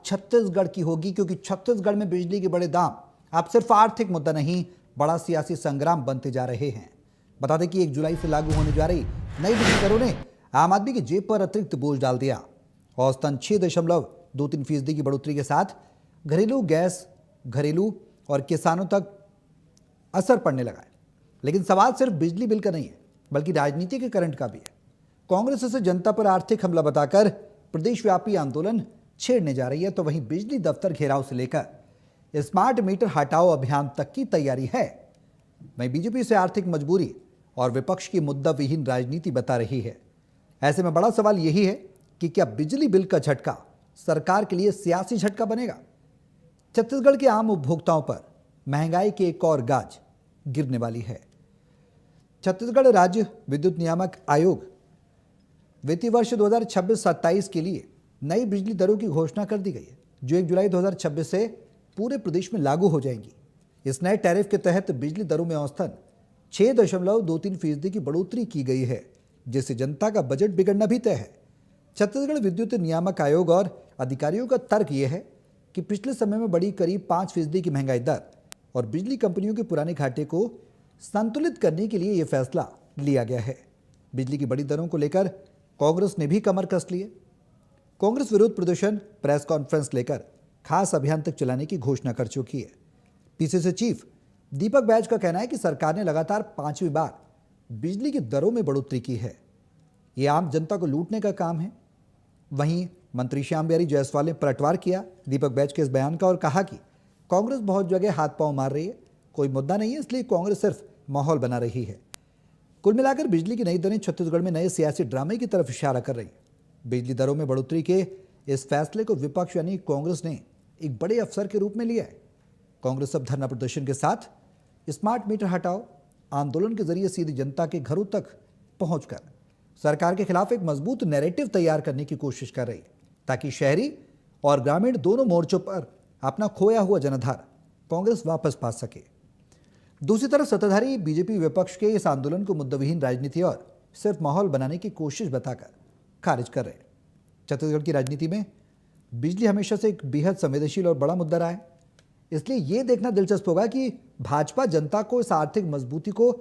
छत्तीसगढ़ की होगी, क्योंकि छत्तीसगढ़ में बिजली के बड़े दाम अब सिर्फ आर्थिक मुद्दा नहीं, बड़ा सियासी संग्राम बनते जा रहे हैं। बता दें कि 1 जुलाई से लागू होने जा रही नई बिजली दरों ने आम आदमी की जेब पर अतिरिक्त बोझ डाल दिया। औसतन 6.23% की बढ़ोतरी के साथ घरेलू गैस, घरेलू और किसानों तक असर पड़ने लगा है। लेकिन सवाल सिर्फ बिजली बिल का नहीं है, बल्कि राजनीति के करंट का भी है। कांग्रेस इसे जनता पर आर्थिक हमला बताकर प्रदेशव्यापी आंदोलन छेड़ने जा रही है, तो वहीं बिजली दफ्तर घेराव से लेकर स्मार्ट मीटर हटाओ अभियान तक की तैयारी है। वहीं बीजेपी से आर्थिक मजबूरी और विपक्ष की मुद्दा विहीन राजनीति बता रही है। ऐसे में बड़ा सवाल यही है कि क्या बिजली बिल का झटका सरकार के लिए सियासी झटका बनेगा? छत्तीसगढ़ के आम उपभोक्ताओं पर महंगाई की एक और गाज गिरने वाली है। छत्तीसगढ़ राज्य विद्युत नियामक आयोग वित्तीय वर्ष 2026-27 के लिए नई बिजली दरों की घोषणा कर दी गई है, जो 1 जुलाई 2026 से पूरे प्रदेश में लागू हो जाएंगी। इस नए टैरिफ के तहत बिजली दरों में औसतन 6.23% की बढ़ोतरी की गई है, जिससे जनता का बजट बिगड़ना भी तय है। छत्तीसगढ़ विद्युत नियामक आयोग और अधिकारियों का तर्क यह है कि पिछले समय में बढ़ी करीब 5% की महंगाई दर और बिजली कंपनियों के पुराने घाटे को संतुलित करने के लिए यह फैसला लिया गया है। बिजली की बड़ी दरों को लेकर कांग्रेस ने भी कमर कस ली है। कांग्रेस विरोध प्रदर्शन, प्रेस कॉन्फ्रेंस लेकर खास अभियान तक चलाने की घोषणा कर चुकी है। पीसीसी चीफ दीपक बैज का कहना है कि सरकार ने लगातार 5वीं बार बिजली की दरों में बढ़ोतरी की है। ये आम जनता को लूटने का काम है। वहीं मंत्री श्याम बिहारी जायसवाल ने पलटवार किया दीपक बैज के इस बयान का और कहा कि कांग्रेस बहुत जगह हाथ पांव मार रही है, कोई मुद्दा नहीं है, इसलिए कांग्रेस सिर्फ माहौल बना रही है। कुल मिलाकर बिजली की नई दरें छत्तीसगढ़ में नए सियासी ड्रामे की तरफ इशारा कर रही है। बिजली दरों में बढ़ोतरी के इस फैसले को विपक्ष यानी कांग्रेस ने एक बड़े अवसर के रूप में लिया है। कांग्रेस अब धरना प्रदर्शन के साथ स्मार्ट मीटर हटाओ आंदोलन के जरिए सीधी जनता के घरों तक पहुंचकर सरकार के खिलाफ एक मजबूत नैरेटिव तैयार करने की कोशिश कर रही है, ताकि शहरी और ग्रामीण दोनों मोर्चों पर अपना खोया हुआ जनाधार कांग्रेस वापस पा सके। दूसरी तरफ सत्ताधारी बीजेपी विपक्ष के इस आंदोलन को मुद्दाविहीन राजनीति और सिर्फ माहौल बनाने की कोशिश बताकर खारिज कर रहे हैं। छत्तीसगढ़ की राजनीति में बिजली हमेशा से एक बेहद संवेदनशील और बड़ा मुद्दा रहा है, इसलिए यह देखना दिलचस्प होगा कि भाजपा जनता को इस आर्थिक मजबूती को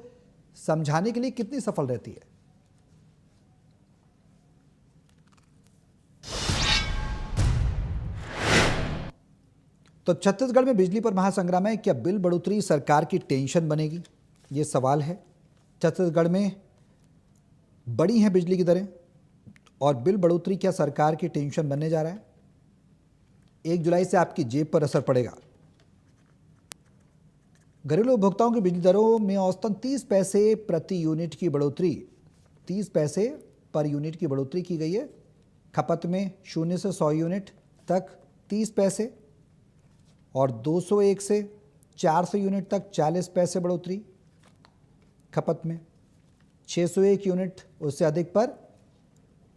समझाने के लिए कितनी सफल रहती है। तो छत्तीसगढ़ में बिजली पर महासंग्राम है। क्या बिल बढ़ोतरी सरकार की टेंशन बनेगी? ये सवाल है। छत्तीसगढ़ में बढ़ी हैं बिजली की दरें और बिल बढ़ोतरी क्या सरकार की टेंशन बनने जा रहा है? 1 जुलाई से आपकी जेब पर असर पड़ेगा। घरेलू उपभोक्ताओं की बिजली दरों में औसतन 30 पैसे प्रति यूनिट की बढ़ोतरी 30 पैसे पर यूनिट की बढ़ोतरी की गई है। खपत में 0 से 100 यूनिट तक 30 पैसे और 201 से 400 यूनिट तक 40 पैसे बढ़ोतरी। खपत में 601 यूनिट उससे अधिक पर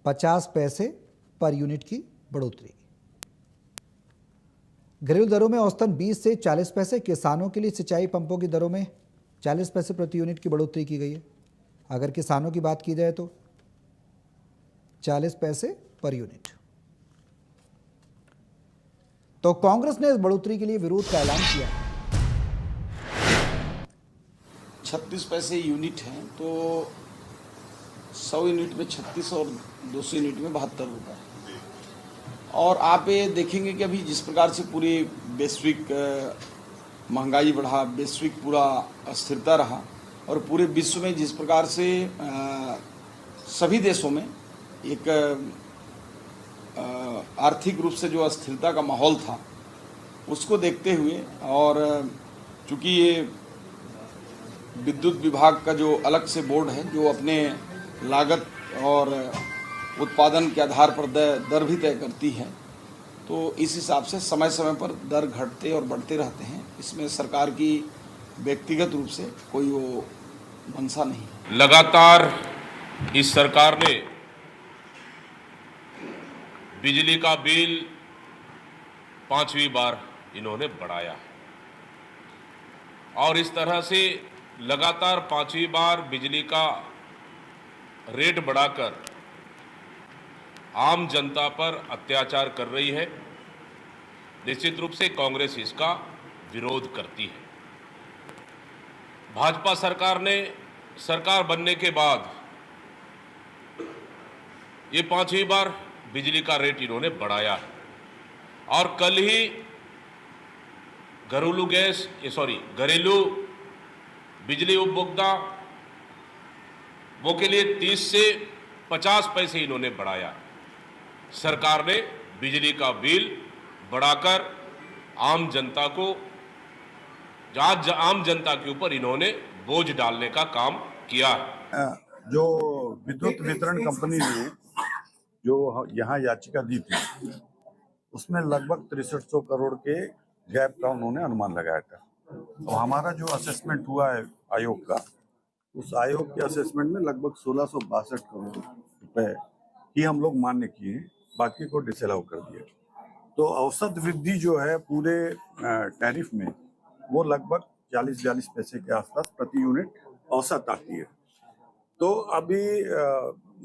50 पैसे पर यूनिट की बढ़ोतरी। घरेलू दरों में औसतन 20 से 40 पैसे, किसानों के लिए सिंचाई पंपों की दरों में 40 पैसे प्रति यूनिट की बढ़ोतरी की गई है। अगर किसानों की बात की जाए तो 40 पैसे पर यूनिट। तो कांग्रेस ने इस बढ़ोतरी के लिए विरोध का ऐलान किया। 36 पैसे यूनिट हैं तो 100 यूनिट में 36 और 200 यूनिट में 72 रुपये। और आप ये देखेंगे कि अभी जिस प्रकार से पूरी वैश्विक महंगाई बढ़ा, वैश्विक पूरा अस्थिरता रहा और पूरे विश्व में जिस प्रकार से सभी देशों में एक आर्थिक रूप से जो अस्थिरता का माहौल था, उसको देखते हुए और चूँकि ये विद्युत विभाग का जो अलग से बोर्ड है जो अपने लागत और उत्पादन के आधार पर दर भी तय करती है, तो इस हिसाब से समय समय पर दर घटते और बढ़ते रहते हैं। इसमें सरकार की व्यक्तिगत रूप से कोई वो मंशा नहीं। लगातार इस सरकार ने बिजली का बिल 5वीं बार इन्होंने बढ़ाया और इस तरह से लगातार 5वीं बार बिजली का रेट बढ़ाकर आम जनता पर अत्याचार कर रही है। निश्चित रूप से कांग्रेस इसका विरोध करती है। भाजपा सरकार ने सरकार बनने के बाद ये 5वीं बार बिजली का रेट इन्होंने बढ़ाया है और कल ही घरेलू बिजली उपभोक्ता वो के लिए 30 से 50 पैसे इन्होंने बढ़ाया। सरकार ने बिजली का बिल बढ़ाकर आम जनता के ऊपर इन्होंने बोझ डालने का काम किया है। जो विद्युत वितरण कंपनी ने जो यहाँ याचिका दी थी उसमें लगभग 6300 करोड़ के गैप का उन्होंने अनुमान लगाया था। तो हमारा जो असेसमेंट हुआ है आयोग का, उस आयोग के असेसमेंट में लगभग 1662 करोड़ रुपए ही हम लोग मान्य किए, बाकी को डिसअलाउ कर दिया। तो औसत वृद्धि जो है पूरे टैरिफ में वो लगभग 40-42 पैसे के आसपास प्रति यूनिट औसत आती है। तो अभी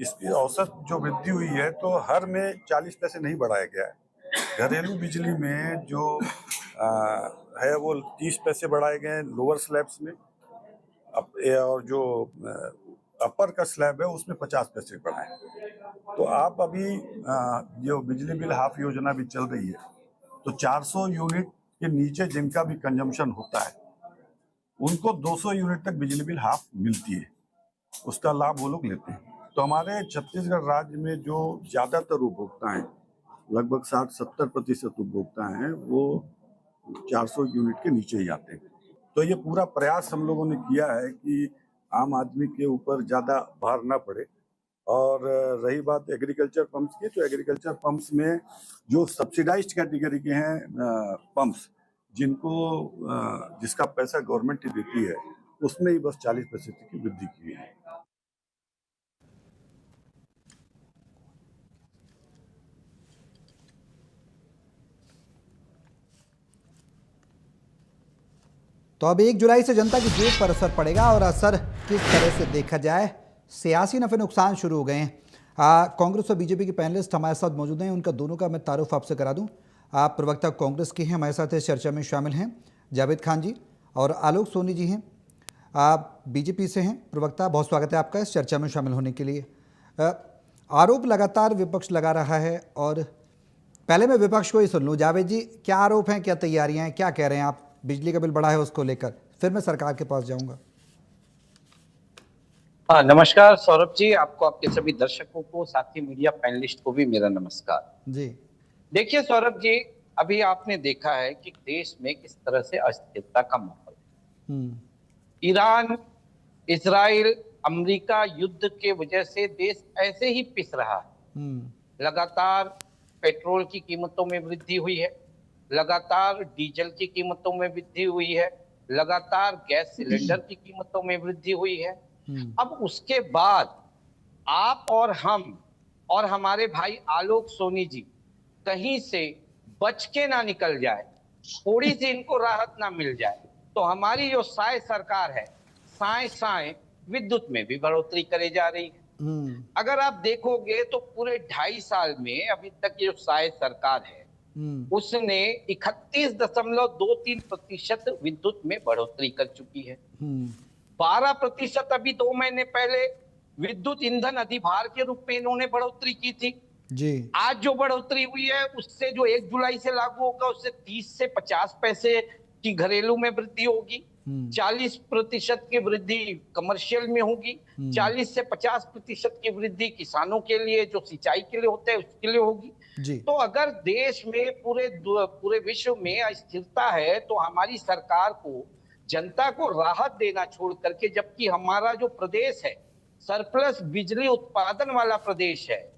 इसकी औसत जो वृद्धि हुई है तो हर में 40 पैसे नहीं बढ़ाया गया है। घरेलू बिजली में जो है वो 30 पैसे बढ़ाए गए हैं लोअर स्लैब्स में, और जो अपर का स्लैब है उसमें 50 पैसे बढ़ाए। तो आप अभी जो बिजली बिल हाफ योजना भी चल रही है, तो 400 यूनिट के नीचे जिनका भी कंजम्पशन होता है उनको 200 यूनिट तक बिजली बिल हाफ मिलती है, उसका लाभ वो लोग लेते हैं। तो हमारे छत्तीसगढ़ राज्य में जो ज्यादातर उपभोक्ता हैं, लगभग 60-70% उपभोक्ता हैं, वो 400 यूनिट के नीचे ही आते हैं। तो ये पूरा प्रयास हम लोगों ने किया है कि आम आदमी के ऊपर ज़्यादा भार ना पड़े। और रही बात एग्रीकल्चर पंप्स की, तो एग्रीकल्चर पंप्स में जो सब्सिडाइज्ड कैटेगरी के हैं पंप्स, जिसका पैसा गवर्नमेंट ही देती है, उसमें ही बस 40% की वृद्धि की है। तो अब 1 जुलाई से जनता की जेब पर असर पड़ेगा, और असर किस तरह से देखा जाए, सियासी नफे नुकसान शुरू हो गए हैं। कांग्रेस और बीजेपी के पैनलिस्ट हमारे साथ मौजूद हैं, उनका दोनों का मैं तारुफ आपसे करा दूं। आप प्रवक्ता कांग्रेस के हैं, हमारे साथ इस चर्चा में शामिल हैं जावेद खान जी, और आलोक सोनी जी हैं, आप बीजेपी से हैं प्रवक्ता। बहुत स्वागत है आपका इस चर्चा में शामिल होने के लिए। आरोप लगातार विपक्ष लगा रहा है, और पहले मैं विपक्ष को ही सुन लूँ। जावेद जी, क्या आरोप हैं, क्या तैयारियां हैं, क्या कह रहे हैं आप? बिजली का बिल बढ़ा है उसको लेकर, फिर मैं सरकार के पास जाऊंगा। हाँ, नमस्कार सौरभ जी, आपको, आपके सभी दर्शकों को, साथ ही मीडिया पैनलिस्ट को भी मेरा नमस्कार जी। देखिए सौरभ जी, अभी आपने देखा है कि देश में किस तरह से अस्थिरता का माहौल है। ईरान, इजराइल, अमेरिका युद्ध के वजह से देश ऐसे ही पिस रहा है। लगातार पेट्रोल की कीमतों में वृद्धि हुई है, लगातार डीजल की कीमतों में वृद्धि हुई है, लगातार गैस सिलेंडर की कीमतों में वृद्धि हुई है। अब उसके बाद आप और हम और हमारे भाई आलोक सोनी जी कहीं से बच के ना निकल जाए, थोड़ी सी इनको राहत ना मिल जाए, तो हमारी जो साय सरकार है, साय विद्युत में भी बढ़ोतरी करे जा रही है। अगर आप देखोगे तो पूरे 2.5 साल में अभी तक ये जो साय सरकार है उसने 31.23% विद्युत में बढ़ोतरी कर चुकी है। 12% अभी 2 महीने पहले विद्युत ईंधन अधिभार के रूप में इन्होंने बढ़ोतरी की थी जी। आज जो बढ़ोतरी हुई है उससे जो 1 जुलाई से लागू होगा, उससे 30 से 50 पैसे की घरेलू में वृद्धि होगी, 40% की वृद्धि कमर्शियल में होगी, 40 से 50% की वृद्धि किसानों के लिए, जो सिंचाई के लिए होता है उसके लिए होगी जी। तो अगर देश में पूरे विश्व में अस्थिरता है, तो हमारी सरकार को, जनता को राहत देना छोड़ करके, जबकि हमारा जो प्रदेश है सरप्लस बिजली उत्पादन वाला प्रदेश है,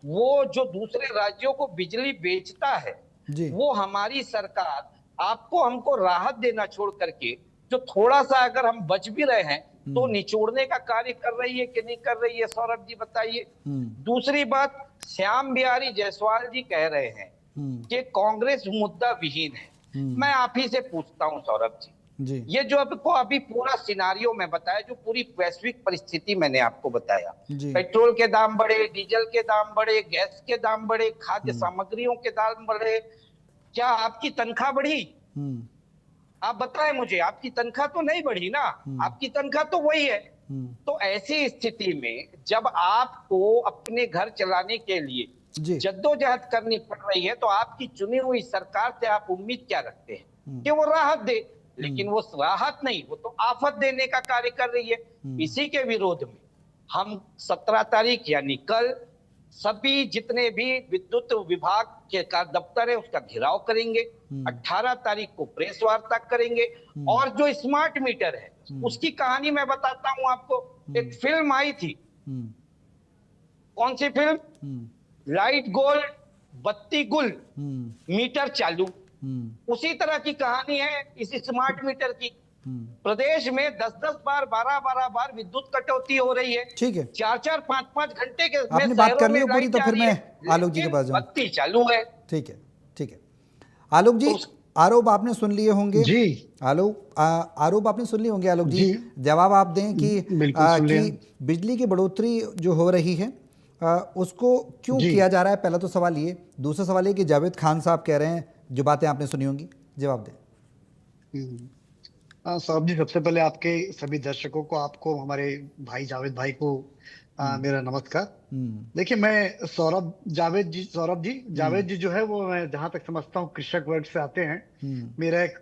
वो जो दूसरे राज्यों को बिजली बेचता है जी। वो हमारी सरकार आपको हमको राहत देना छोड़ करके, जो थोड़ा सा अगर हम बच भी रहे हैं तो निचोड़ने का कार्य कर रही है कि नहीं कर रही है, सौरभ जी बताइए। दूसरी बात, श्याम बिहारी जायसवाल जी कह रहे हैं कि कांग्रेस मुद्दा विहीन है। मैं आप ही से पूछता हूं सौरभ जी, ये जो आपको अभी पूरा सिनारियो में बताया, जो पूरी वैश्विक परिस्थिति मैंने आपको बताया, पेट्रोल के दाम बढ़े, डीजल के दाम बढ़े, गैस के दाम बढ़े, खाद्य सामग्रियों के दाम बढ़े, क्या आपकी तनख्वाह बढ़ी? हम्म, आप बताएं मुझे, आपकी तनख्वाह तो नहीं बढ़ी ना, आपकी तनख्वाह तो वही है। तो ऐसी स्थिति में जब आपको अपने घर चलाने के लिए जी जद्दोजहद करनी पड़ रही है, तो आपकी चुनी हुई सरकार से आप उम्मीद क्या रखते हैं कि वो राहत दे? लेकिन वो राहत नहीं, वो तो आफत देने का कार्य कर रही है। इसी के विरोध में हम 17 तारीख यानी कल सभी जितने भी विद्युत विभाग के का दफ्तर है उसका घेराव करेंगे। 18 तारीख को प्रेस वार्ता करेंगे। और जो स्मार्ट मीटर है उसकी कहानी मैं बताता हूं आपको। एक फिल्म आई थी, कौन सी फिल्म? लाइट गोल बत्ती गुल, मीटर चालू। उसी तरह की कहानी है इस स्मार्ट मीटर की। प्रदेश में 10-10 बार 12-12 बार विद्युत कटौती हो रही है। ठीक है, 4-4 5-5 घंटे के में आपने बात शहरों कर ली में हो पूरी, लाइट तो जा फिर रही मैं है, आलोक जी के लेकिन पास जाऊं। बत्ती चालू है। ठीक है, ठीक है। आलोक जी, आरोप आपने सुन लिए होंगे जी। आरोप आपने सुन लिए होंगे आलोक जी। जी। जवाब आप दें कि बिल्कुल सुन लिया। कि बिजली की बढ़ोतरी जो हो रही है उसको क्यों जी। किया जा रहा है, पहला तो सवाल ये। दूसरा सवाल ये कि जावेद खान साहब कह रहे हैं जो बातें आपने सुनी होंगी, जवाब दें। सौरभ जी, सबसे पहले आपके सभी दर्शकों को, आपको, हमारे भाई जावेद भाई को मेरा नमस्कार। देखिए, मैं जावेद जी जो है वो, मैं जहां तक समझता हूँ कृषक वर्ग से आते हैं। मेरा एक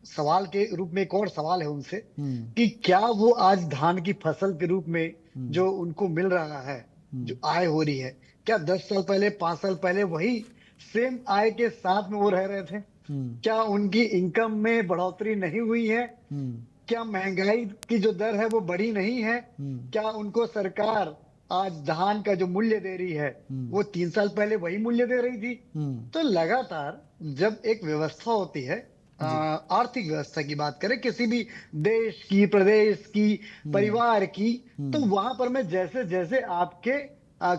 सवाल के रूप में एक और सवाल है उनसे कि क्या वो आज धान की फसल के रूप में जो उनको मिल रहा है, जो आय हो रही है, क्या 10 साल पहले 5 साल पहले वही सेम आय के साथ में वो रह रहे थे? क्या उनकी इनकम में बढ़ोतरी नहीं हुई है? क्या महंगाई की जो दर है वो बढ़ी नहीं है? क्या उनको सरकार आज धान का जो मूल्य दे रही है वो 3 साल पहले वही मूल्य दे रही थी? तो लगातार जब एक व्यवस्था होती है, आर्थिक व्यवस्था की बात करें किसी भी देश की, प्रदेश की, परिवार की, तो वहां पर में जैसे जैसे आपके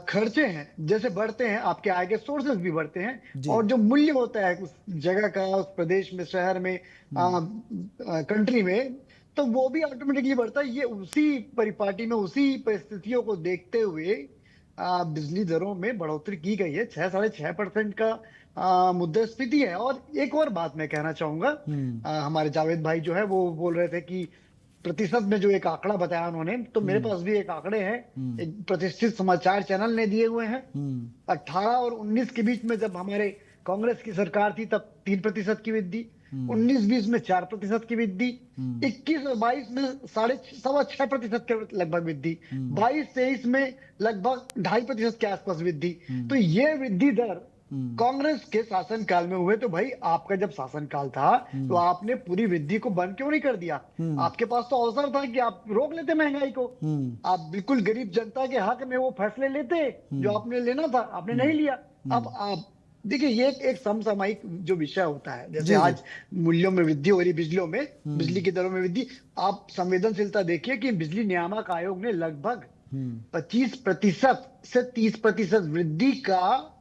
खर्चे हैं जैसे बढ़ते हैं, आपके आय के सोर्सेज भी बढ़ते हैं, और जो मूल्य होता है उस जगह का, उस प्रदेश में, शहर में, कंट्री में, तो वो भी ऑटोमेटिकली बढ़ता है। ये उसी परिपाटी में, उसी परिस्थितियों को देखते हुए बिजली दरों में बढ़ोतरी की गई है। 6-6.5% का मुद्रास्फीति है। और एक और बात मैं कहना चाहूंगा, हमारे जावेद भाई जो है वो बोल रहे थे कि प्रतिशत में जो एक आंकड़ा बताया उन्होंने, तो मेरे पास भी एक आंकड़े हैं, एक प्रतिष्ठित समाचार चैनल ने दिए हुए हैं। 18 और 19 के बीच में जब हमारे कांग्रेस की सरकार थी तब 3% की वृद्धि, 19-20 में 4% की वृद्धि, 21 और 22 में 6.25% के लगभग वृद्धि, 22-23 में लगभग 2.5% के आसपास वृद्धि। तो ये वृद्धि दर कांग्रेस के शासनकाल में हुए। तो भाई, आपका जब शासनकाल था तो आपने पूरी वृद्धि को बंद क्यों नहीं कर दिया? आपके पास तो अवसर था कि आप रोक लेते महंगाई को। आप बिल्कुल गरीब जनता के हक में वो फैसले लेते जो आपने लेना था, आपने नहीं लिया। अब आप देखिए, ये एक समसामयिक जो विषय होता है, जैसे आज मूल्यों में वृद्धि हो रही, बिजली की दरों में वृद्धि। आप संवेदनशीलता देखिए कि बिजली नियामक आयोग ने लगभग 25% से 30% वृद्धि का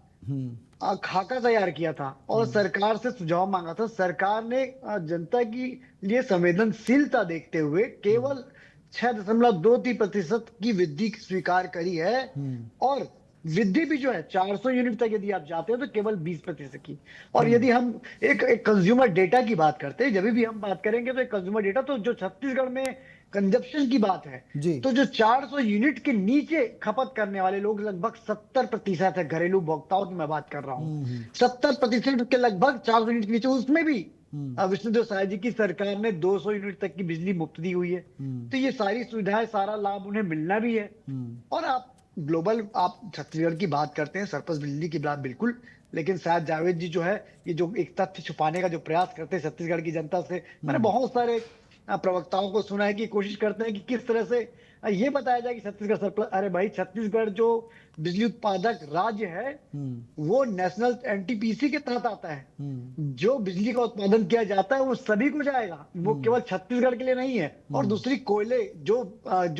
खाका तैयार किया था और सरकार से सुझाव मांगा था। सरकार ने जनता की लिए संवेदनशीलता देखते हुए केवल 6.23% की वृद्धि स्वीकार करी है। और वृद्धि भी जो है 400 यूनिट तक यदि आप जाते हो तो केवल 20% की। और यदि हम एक कंज्यूमर डेटा की बात करते हैं, जब भी हम बात करेंगे तो एक कंज्यूमर डेटा, तो जो छत्तीसगढ़ में कंजप्शन की बात है, तो जो 400 यूनिट के नीचे खपत करने वाले लोग लगभग 70% है। घरेलू उपभोक्ताओं की मैं बात कर रहा हूँ, 70% के लगभग 400 यूनिट के नीचे। उसमें भी विष्णुदेव साय जी की सरकार ने 200 यूनिट तक की बिजली मुफ्त दी हुई है। तो ये सारी सुविधाएं, सारा लाभ उन्हें मिलना भी है। और आप ग्लोबल, आप छत्तीसगढ़ की बात करते हैं, सरप्लस बिजली की बात, बिल्कुल। लेकिन शायद जावेद जी जो है, ये जो एक तथ्य छुपाने का जो प्रयास करते हैं छत्तीसगढ़ की जनता से, मैंने बहुत सारे प्रवक्ताओं को सुना है कि कोशिश करते हैं कि किस तरह से ये बताया जाए कि छत्तीसगढ़ सरप्लस। अरे भाई, छत्तीसगढ़ जो बिजली उत्पादक राज्य है वो नेशनल एनटीपीसी के तहत आता है। जो बिजली का उत्पादन किया जाता है वो सभी को जाएगा, वो केवल छत्तीसगढ़ के लिए नहीं है। और दूसरी, कोयले जो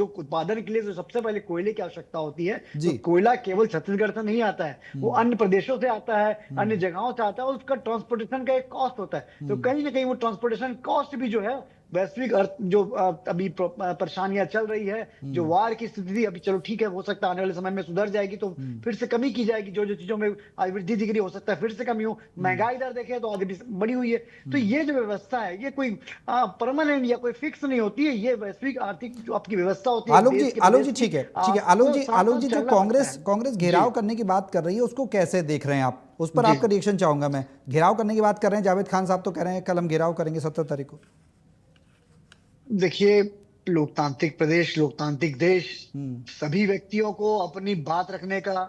उत्पादन के लिए जो सबसे पहले कोयले की आवश्यकता होती है, तो कोयला केवल छत्तीसगढ़ से नहीं आता है, वो अन्य प्रदेशों से आता है, अन्य जगहों से आता है। और उसका ट्रांसपोर्टेशन का एक कॉस्ट होता है। तो कहीं ना कहीं वो ट्रांसपोर्टेशन कॉस्ट भी जो है वैश्विक अर्थ जो अभी परेशानियां चल रही है, जो वार की स्थिति, अभी चलो ठीक है, हो सकता है आने वाले समय में सुधर जाएगी तो फिर से कमी की जाएगी, जो जो चीजों में आज वृद्धि दिख रही हो सकता है फिर से कमी हो, महंगाई दर देखें तो आगे भी बढ़ी हुई है। तो ये जो व्यवस्था है ये कोई परमानेंट या कोई फिक्स नहीं होती है, ये वैश्विक आर्थिक जो आपकी व्यवस्था होती है। आलोक जी ठीक है आलोक जी जो कांग्रेस घेराव करने की बात कर रही है उसको कैसे देख रहे हैं आप? उस पर आपका रिएक्शन चाहूंगा मैं। घेराव करने की बात कर रहे हैं, जावेद खान साहब तो कह रहे हैं कल हम घेराव करेंगे 17 तारीख को। देखिए, लोकतांत्रिक प्रदेश, लोकतांत्रिक देश सभी व्यक्तियों को अपनी बात रखने का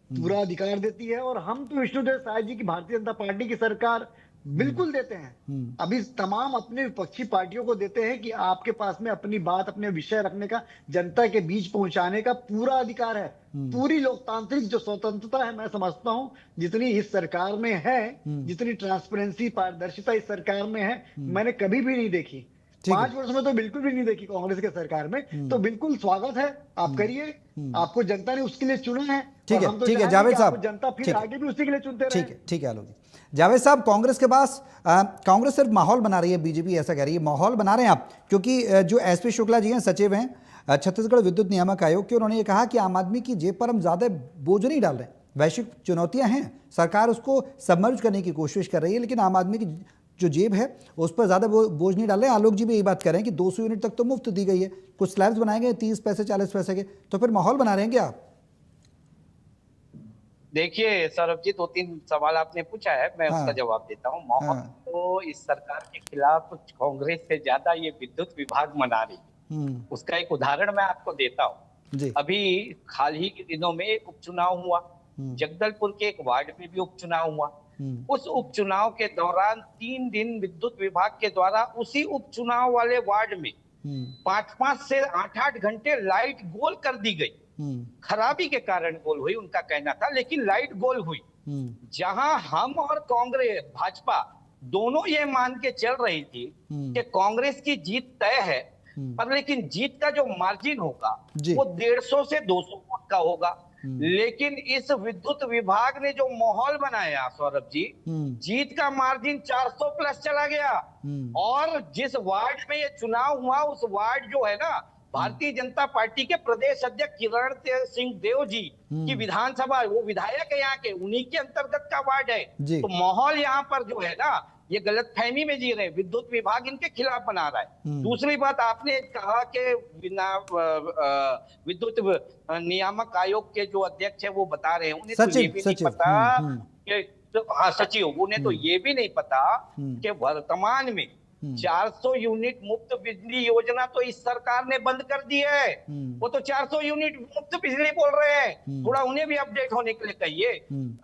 पूरा अधिकार देती है, और हम तो विष्णुदेव साय जी की भारतीय जनता पार्टी की सरकार बिल्कुल देते हैं, अभी तमाम अपने विपक्षी पार्टियों को देते हैं कि आपके पास में अपनी बात, अपने विषय रखने का, जनता के बीच पहुंचाने का पूरा अधिकार है। पूरी लोकतांत्रिक जो स्वतंत्रता है, मैं समझता हूं जितनी इस सरकार में है, जितनी ट्रांसपेरेंसी, पारदर्शिता इस सरकार में है, मैंने कभी भी नहीं देखी। 5 वर्ष में तो बिल्कुल भी नहीं देखी कांग्रेस के सरकार में। तो बिल्कुल स्वागत है, आप करिए, आपको जनता ने उसके लिए चुना है। ठीक है जावेद साहब, जनता फिर आगे भी उसी के लिए चुनते रहे। ठीक है आलोक जी। जावेद साहब, कांग्रेस के पास कांग्रेस सिर्फ माहौल बना रही है, बीजेपी ऐसा कह रही है, माहौल बना रहे हैं आप, क्योंकि जो एसपी शुक्ला जी हैं, सचिव हैं छत्तीसगढ़ विद्युत नियामक आयोग के, उन्होंने ये कहा कि आम आदमी की जेब पर हम ज्यादा बोझ नहीं डाल रहे हैं, वैश्विक चुनौतियां हैं, सरकार उसको सबमर्ज करने की कोशिश कर रही है, लेकिन आम आदमी की जो जेब है उस पर ज्यादा बोझ नहीं डाल रहे हैं। आलोक जी भी यही बात कर रहे हैं कि 200 यूनिट तक तो मुफ्त दी गई है, कुछ स्लैब्स बनाए गए 30 पैसे 40 पैसे के, तो फिर माहौल बना रहे हैं क्या आप? देखिए सौरभ जी, 2-3 सवाल आपने पूछा है, मैं उसका जवाब देता हूँ। माहौल तो इस सरकार के खिलाफ कांग्रेस से ज्यादा ये विद्युत विभाग मना रही है। उसका एक उदाहरण मैं आपको देता हूँ। अभी हाल ही के दिनों में एक उपचुनाव हुआ, जगदलपुर के एक वार्ड में भी उपचुनाव हुआ। उस उपचुनाव के दौरान 3 दिन विद्युत विभाग के द्वारा उसी उपचुनाव वाले वार्ड में 5-5 से 8-8 घंटे लाइट गोल कर दी गई। खराबी के कारण गोल हुई, उनका कहना था, लेकिन लाइट गोल हुई। जहां हम और कांग्रेस, भाजपा दोनों ये मान के चल रही थी कि कांग्रेस की जीत तय है, पर लेकिन जीत का जो मार्जिन होगा वो 150 से 200 वोट का होगा। लेकिन इस विद्युत विभाग ने जो माहौल बनाया सौरभ जी, जीत का मार्जिन 400 प्लस चला गया। और जिस वार्ड में ये चुनाव हुआ, उस वार्ड जो है ना, भारतीय जनता पार्टी के प्रदेश अध्यक्ष किरण सिंह देव जी की विधानसभा, वो विधायक है यहाँ के, उन्हीं के अंतर्गत का वार्ड है। तो माहौल यहाँ पर जो है ना, ये गलतफहमी में जी रहे, विद्युत विभाग इनके खिलाफ बना रहा है। दूसरी बात, आपने कहा कि विद्युत नियामक आयोग के जो अध्यक्ष है वो बता रहे हैं, उन्हें तो ये भी नहीं पता कि सचिव, उन्हें तो ये भी नहीं पता कि वर्तमान में 400 यूनिट मुफ्त बिजली योजना तो इस सरकार ने बंद कर दी है। वो तो 400 यूनिट मुफ्त बिजली बोल रहे हैं, थोड़ा उन्हें भी अपडेट होने के लिए कहिए।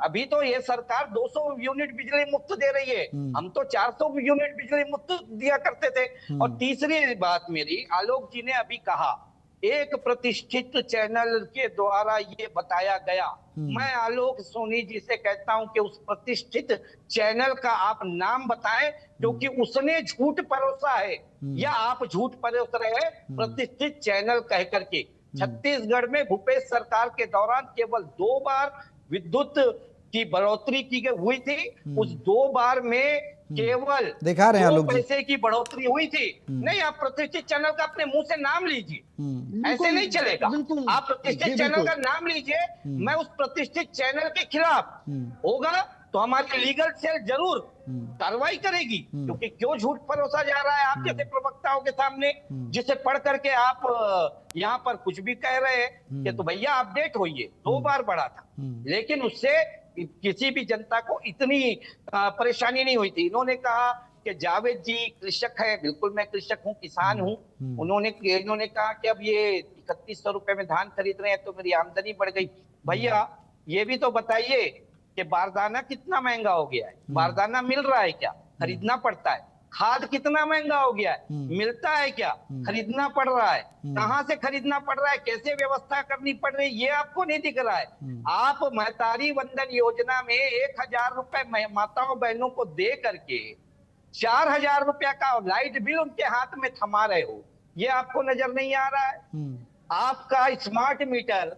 अभी तो ये सरकार 200 यूनिट बिजली मुफ्त दे रही है, हम तो 400 यूनिट बिजली मुफ्त दिया करते थे। और तीसरी बात मेरी, आलोक जी ने अभी कहा एक प्रतिष्ठित चैनल के द्वारा ये बताया गया, मैं आलोक सोनी जी से कहता हूं कि उस प्रतिष्ठित चैनल का आप नाम बताएं, क्योंकि उसने झूठ परोसा है या आप झूठ परोस रहे हैं प्रतिष्ठित चैनल कह करके। छत्तीसगढ़ में भूपेश सरकार के दौरान केवल 2 बार विद्युत की बढ़ोतरी की हुई थी, उस 2 बार में केवल दिखा रहे हैं आलोक जी, पैसे की बढ़ोतरी हुई थी। नहीं, आप प्रतिष्ठित चैनल का अपने मुंह से नाम लीजिए, ऐसे नहीं चलेगा। आप प्रतिष्ठित चैनल का नाम लीजिए, मैं उस प्रतिष्ठित चैनल के खिलाफ होगा तो हमारी लीगल सेल जरूर कार्रवाई करेगी, क्योंकि क्यों झूठ परोसा जा रहा है आप जैसे प्रवक्ताओं के सामने, जिसे पढ़ करके आप यहाँ पर कुछ भी कह रहे हैं कि तो भैया अपडेट होइए। 2 बार बढ़ा था, लेकिन उससे किसी भी जनता को इतनी परेशानी नहीं हुई थी। इन्होंने कहा कि जावेद जी कृषक है, बिल्कुल मैं कृषक हूँ, किसान हूँ। इन्होंने कहा कि अब ये 3100 रुपए में धान खरीद रहे हैं तो मेरी आमदनी बढ़ गई। भैया ये भी तो बताइए कि बारदाना कितना महंगा हो गया है, बारदाना मिल रहा है क्या, खरीदना पड़ता है। खाद कितना महंगा हो गया है, मिलता है क्या, खरीदना पड़ रहा है। कहां से खरीदना पड़ रहा है, कैसे व्यवस्था करनी पड़ रही है, ये आपको नहीं दिख रहा है। आप महतारी वंदन योजना में 1000 रुपए माताओं बहनों को दे करके 4000 रुपया का लाइट बिल उनके हाथ में थमा रहे हो, ये आपको नजर नहीं आ रहा है। आपका स्मार्ट मीटर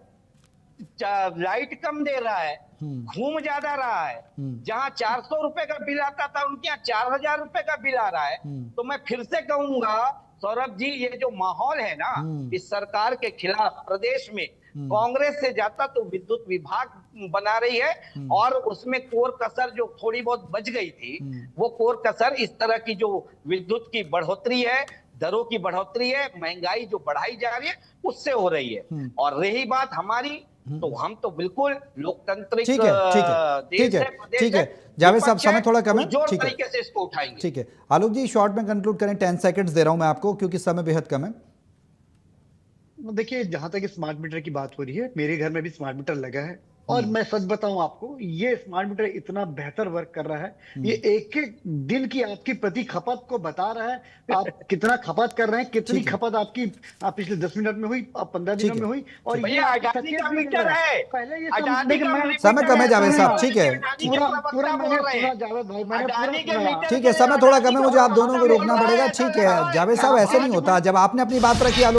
लाइट कम दे रहा है, घूम ज्यादा रहा है। जहां 400 रुपए का बिल आता था उनके यहाँ 4000 रुपए का बिल आ रहा है। तो मैं फिर से कहूंगा सौरभ जी, ये जो माहौल है ना इस सरकार के खिलाफ प्रदेश में, कांग्रेस से जाता तो विद्युत विभाग बना रही है और उसमें कोर कसर जो थोड़ी बहुत बच गई थी, वो कोर कसर इस तरह की जो विद्युत की बढ़ोतरी है, दरों की बढ़ोतरी है, महंगाई जो बढ़ाई जा रही है उससे हो रही है। और रही बात हमारी, तो हम तो बिल्कुल लोकतांत्रिक ठीक है, ठीक है, ठीक है, ठीक है। जावेद साहब समय थोड़ा कम है, ठीक है, तरीके से इसको उठाएंगे। ठीक है आलोक जी, शॉर्ट में कंक्लूड करें, 10 सेकंड्स दे रहा हूं मैं आपको क्योंकि समय बेहद कम है। देखिए, जहां तक स्मार्ट मीटर की बात हो रही है, मेरे घर में भी स्मार्ट मीटर लगा है और मैं सच बताऊं आपको, ये स्मार्ट मीटर इतना बेहतर वर्क कर रहा है, ये एक एक दिन की आपकी प्रति खपत को बता रहा है, आप कितना खपत कर रहे हैं, कितनी खपत आपकी पिछले 10 मिनट में हुई, 15 दिनों में हुई। और ये अडानी का मीटर है, पहले ये समय कम है जावेद साहब, ठीक है, पूरा मैंने सुना जावेद भाई, मैंने ठीक है, समय थोड़ा कम है, मुझे आप दोनों को रोकना पड़ेगा। ठीक है जावेद साहब, ऐसे नहीं होता, जब आपने अपनी बात रखी